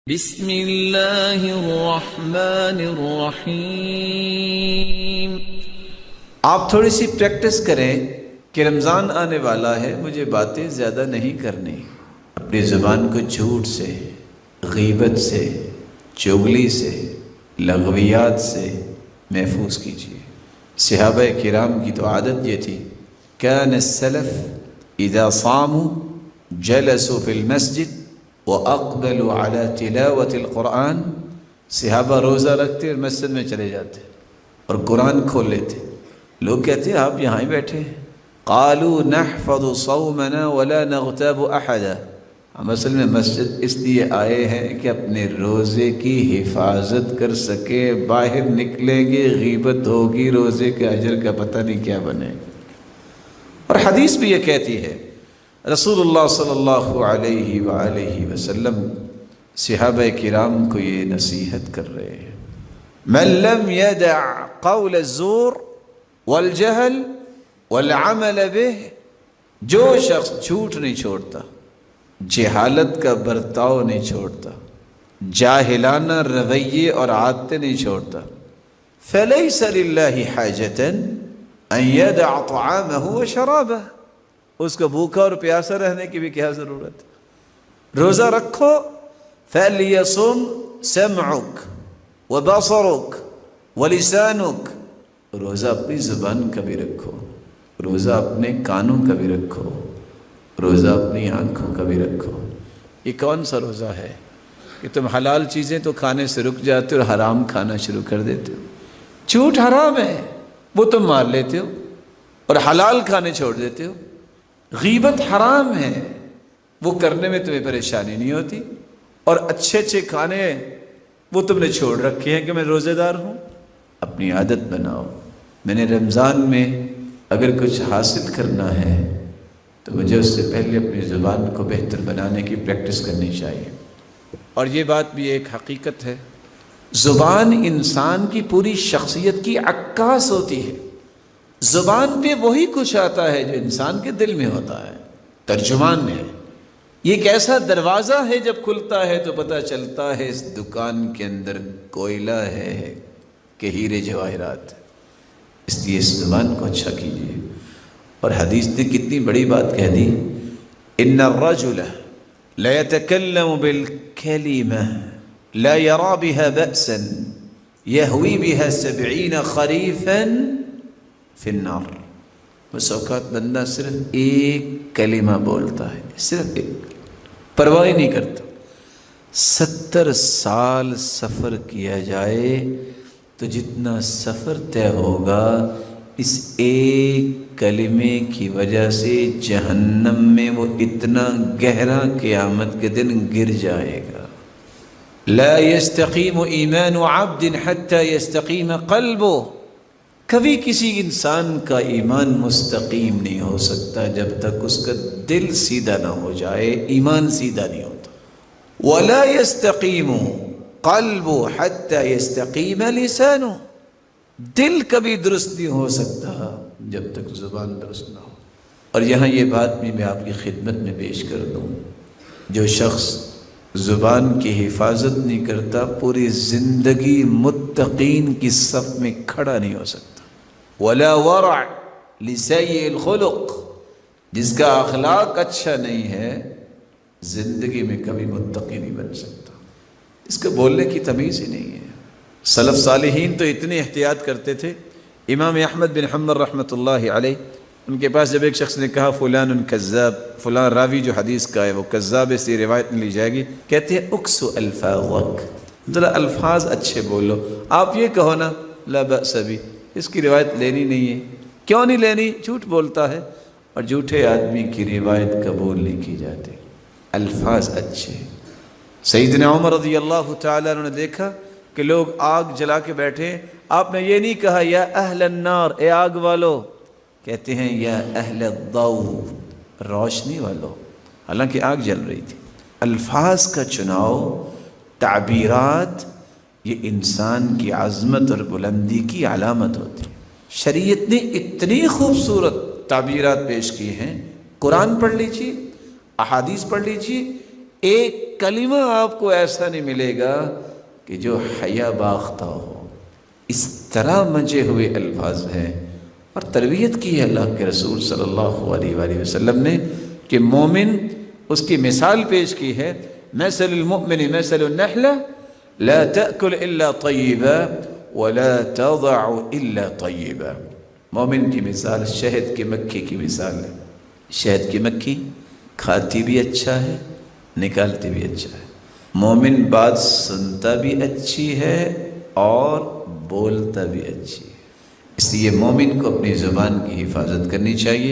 بسم اللہ الرحمن الرحیم۔ آپ تھوڑی سی پریکٹس کریں کہ رمضان آنے والا ہے، مجھے باتیں زیادہ نہیں کرنی۔ اپنی زبان کو جھوٹ سے، غیبت سے، چغلی سے، لغویات سے محفوظ کیجیے۔ صحابہ کرام کی تو عادت یہ تھی، کان السلف اذا صاموا جلسوا فی المسجد وَأَقْبَلُوا عَلَى تِلَاوَةِ الْقُرْآنِ۔ صحابہ روزہ رکھتے اور مسجد میں چلے جاتے اور قرآن کھول لیتے۔ لوگ کہتے ہیں آپ یہاں ہی بیٹھے ہیں۔ قَالُوا نَحْفَظُ صَوْمَنَا وَلَا نَغْتَابُ أَحَدًا۔ ہم اصل میں مسجد اس لیے آئے ہیں کہ اپنے روزے کی حفاظت کر سکے، باہر نکلیں گے غیبت ہوگی، روزے کے اجر کا پتہ نہیں کیا بنے۔ اور حدیث بھی یہ کہتی ہے، رسول اللہ صلی اللہ علیہ وآلہ وسلم صحابہ کرام کو یہ نصیحت کر رہے ہیں، من لم يدع قول الزور والجہل والعمل به، جو شخص جھوٹ نہیں چھوڑتا، جہالت کا برتاؤ نہیں چھوڑتا، جاہلانہ رویے اور عادتیں نہیں چھوڑتا، فلیس للہ حاجة ان يدع طعامه وشرابه، اس کو بھوکا اور پیاسا رہنے کی بھی کیا ضرورت ہے؟ روزہ رکھو، فَلْيَصُمْ سَمْعُكَ وَبَصَرُكَ وَلِسَانُكَ، روزہ اپنی زبان کا بھی رکھو، روزہ اپنے کانوں کا بھی رکھو، روزہ اپنی آنکھوں کا بھی رکھو۔ یہ کون سا روزہ ہے کہ تم حلال چیزیں تو کھانے سے رک جاتے ہو اور حرام کھانا شروع کر دیتے ہو؟ جھوٹ حرام ہے، وہ تم مار لیتے ہو اور حلال کھانے چھوڑ دیتے ہو۔ غیبت حرام ہے، وہ کرنے میں تمہیں پریشانی نہیں ہوتی، اور اچھے اچھے کھانے وہ تم نے چھوڑ رکھے ہیں کہ میں روزے دار ہوں۔ اپنی عادت بناؤ، میں نے رمضان میں اگر کچھ حاصل کرنا ہے تو مجھے اس سے پہلے اپنی زبان کو بہتر بنانے کی پریکٹس کرنی چاہیے۔ اور یہ بات بھی ایک حقیقت ہے، زبان انسان کی پوری شخصیت کی عکاس ہوتی ہے۔ زبان پہ وہی کچھ آتا ہے جو انسان کے دل میں ہوتا ہے، ترجمان ہے۔ یہ ایک ایسا دروازہ ہے، جب کھلتا ہے تو پتہ چلتا ہے اس دکان کے اندر کوئلہ ہے کہ ہیرے جواہرات۔ اس لیے اس زبان کو اچھا کیجیے۔ اور حدیث نے کتنی بڑی بات کہہ دی، ان الرجل لا يتكلم بالكلمة لا يرى بها بأسا يهوي بها 70 خريفا فی النار۔ بس اوقات بندہ صرف ایک کلمہ بولتا ہے، صرف ایک، پرواہ نہیں کرتا۔ 70 سال سفر کیا جائے تو جتنا سفر طے ہوگا اس ایک کلمے کی وجہ سے جہنم میں وہ اتنا گہرا قیامت کے دن گر جائے گا۔ لا يستقیم ایمان عبد حتی یستقیم قلبہ، کبھی کسی انسان کا ایمان مستقیم نہیں ہو سکتا جب تک اس کا دل سیدھا نہ ہو جائے، ایمان سیدھا نہیں ہوتا۔ وَلَا يَسْتَقِيمُ قَلْبُ حَتَّى يَسْتَقِيمَ لِسَانُ، دل کبھی درست نہیں ہو سکتا جب تک زبان درست نہ ہو۔ اور یہاں یہ بات بھی میں آپ کی خدمت میں پیش کر دوں، جو شخص زبان کی حفاظت نہیں کرتا پوری زندگی متقین کی صف میں کھڑا نہیں ہو سکتا۔ وَلَا وَرَعْ لِسَيِّئِ الْخُلُقِ، جس کا اخلاق اچھا نہیں ہے زندگی میں کبھی متقی نہیں بن سکتا۔ اس کو بولنے کی تمیز ہی نہیں ہے۔ سلف صالحین تو اتنی احتیاط کرتے تھے، امام احمد بن حنبل رحمۃ اللہ علیہ، ان کے پاس جب ایک شخص نے کہا فلان کذاب، فلاں راوی جو حدیث کا ہے وہ کذاب ہے، اس لیے روایت نہیں لی جائے گی، کہتے ہیں اکسو الفاظک، ذرا الفاظ اچھے بولو، آپ یہ کہو نا لا بأس بہ، اس کی روایت لینی نہیں ہے۔ کیوں نہیں لینی؟ جھوٹ بولتا ہے، اور جھوٹے آدمی کی روایت قبول نہیں کی جاتی۔ الفاظ اچھے۔ سیدنا عمر رضی اللہ تعالیٰ عنہ نے دیکھا کہ لوگ آگ جلا کے بیٹھے، آپ نے یہ نہیں کہا یا اہل النار، اے آگ والو، کہتے ہیں یا اہل الضوء، روشنی والو، حالانکہ آگ جل رہی تھی۔ الفاظ کا چناؤ، تعبیرات، یہ انسان کی عظمت اور بلندی کی علامت ہوتی ہے۔ شریعت نے اتنی خوبصورت تعبیرات پیش کی ہیں، قرآن پڑھ لیجیے، احادیث پڑھ لیجیے، ایک کلمہ آپ کو ایسا نہیں ملے گا کہ جو حیا باختہ ہو۔ اس طرح مجھے ہوئے الفاظ ہیں، اور تربیت کی ہے اللہ کے رسول صلی اللہ علیہ وآلہ وسلم نے کہ مومن، اس کی مثال پیش کی ہے، مثل المؤمن مثل النحلہ لا تأکل الا طیبا ولا تضع الا طیبا۔ مومن کی مثال شہد کی مکھی کی مثال ہے۔ شہد کی مکھی کھاتی بھی اچھا ہے، نکالتی بھی اچھا ہے۔ مومن بات سنتا بھی اچھی ہے اور بولتا بھی اچھی ہے۔ اس لیے مومن کو اپنی زبان کی حفاظت کرنی چاہیے۔